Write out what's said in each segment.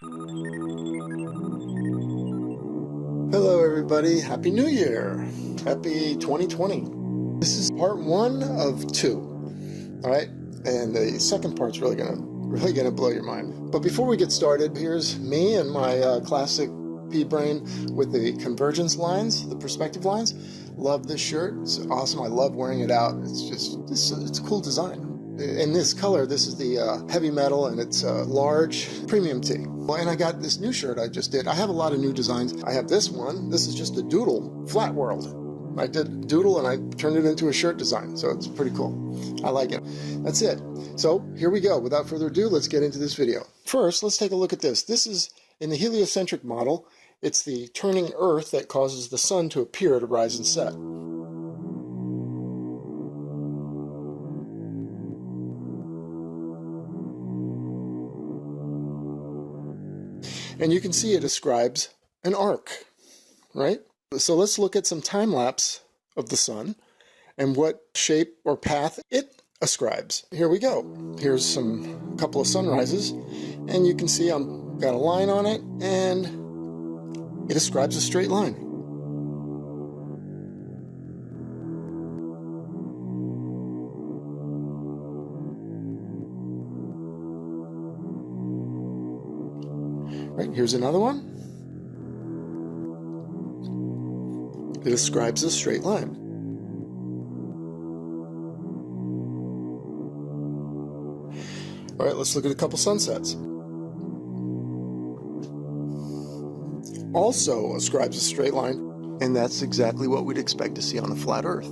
Hello everybody, Happy New Year! Happy 2020. This is part 1 of 2. Alright, and the second part's really gonna blow your mind. But before we get started, here's me and my classic brane with the convergence lines, the perspective lines. Love this shirt, it's awesome, I love wearing it out. It's a cool design. In this color, this is the heavy metal, and it's a large premium tee. Well, and I got this new shirt I just did. I have a lot of new designs. I have this one. This is just a doodle, flat world. I did doodle and I turned it into a shirt design, so it's pretty cool. I like it. That's it. So here we go. Without further ado, let's get into this video. First, let's take a look at this. This is in the heliocentric model. It's the turning Earth that causes the sun to appear at a rise and set. And you can see it describes an arc, right? So let's look at some time lapse of the sun and what shape or path it ascribes. Here we go. Here's a couple of sunrises, and you can see I've got a line on it, and it ascribes a straight line. Right, here's another one. It describes a straight line. All right, let's look at a couple sunsets. Also ascribes a straight line, and that's exactly what we'd expect to see on a flat Earth.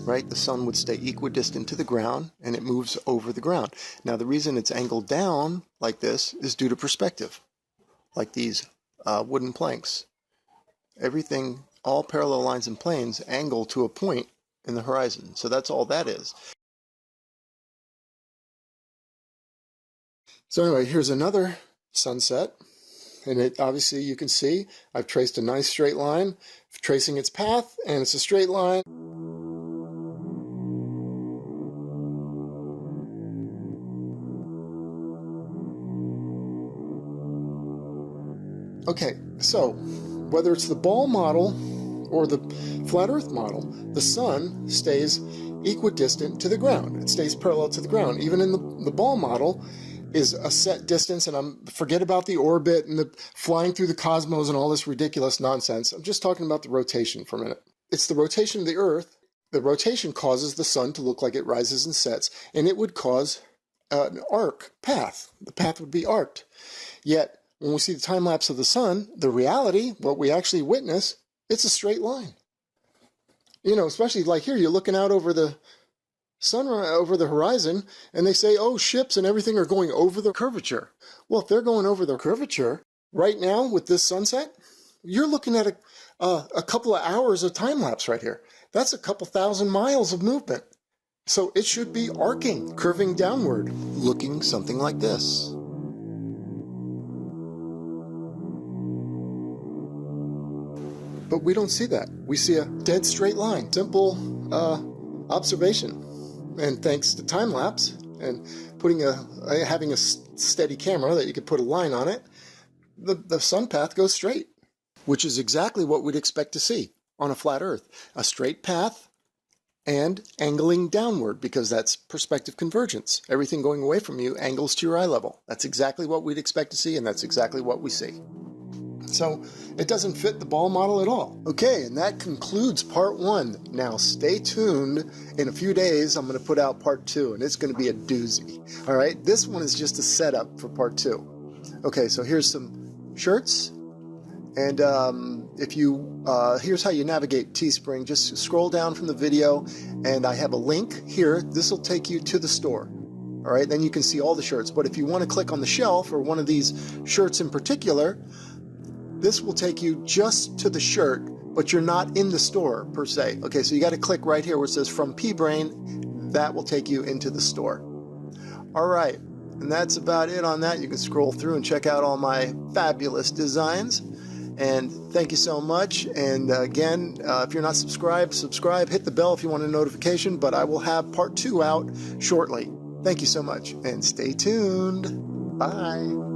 Right? The sun would stay equidistant to the ground, and it moves over the ground. Now, the reason it's angled down like this is due to perspective. Like these wooden planks. Everything, all parallel lines and planes angle to a point in the horizon. So that's all that is. So anyway, here's another sunset. And it obviously you can see I've traced a nice straight line, tracing its path, and it's a straight line. Okay, so whether it's the ball model or the flat Earth model, the sun stays equidistant to the ground. It stays parallel to the ground. Even in the ball model is a set distance, and forget about the orbit and the flying through the cosmos and all this ridiculous nonsense. I'm just talking about the rotation for a minute. It's the rotation of the Earth. The rotation causes the sun to look like it rises and sets, and it would cause an arc path. The path would be arced. Yet, when we see the time lapse of the sun, the reality, what we actually witness, it's a straight line. You know, especially like here, you're looking out over the over the horizon, and they say, oh, ships and everything are going over the curvature. Well, if they're going over the curvature, right now with this sunset, you're looking at a couple of hours of time lapse right here. That's a couple thousand miles of movement. So it should be arcing, curving downward, looking something like this. But we don't see that. We see a dead straight line. Simple observation. And thanks to time lapse and having a steady camera that you could put a line on it, the sun path goes straight, which is exactly what we'd expect to see on a flat Earth. A straight path and angling downward, because that's perspective convergence. Everything going away from you angles to your eye level. That's exactly what we'd expect to see, and that's exactly what we see. So it doesn't fit the ball model at all. Okay, and that concludes part 1. Now stay tuned. In a few days, I'm going to put out part 2, and it's going to be a doozy. All right, this one is just a setup for part 2. Okay, so here's some shirts. And here's how you navigate Teespring. Just scroll down from the video, and I have a link here. This will take you to the store. All right, then you can see all the shirts. But if you want to click on the shelf or one of these shirts in particular, this will take you just to the shirt, but you're not in the store per se. Okay, so you got to click right here where it says from brane. That will take you into the store. All right, and that's about it on that. You can scroll through and check out all my fabulous designs. And thank you so much. And again, if you're not subscribed, subscribe. Hit the bell if you want a notification. But I will have part 2 out shortly. Thank you so much, and stay tuned. Bye.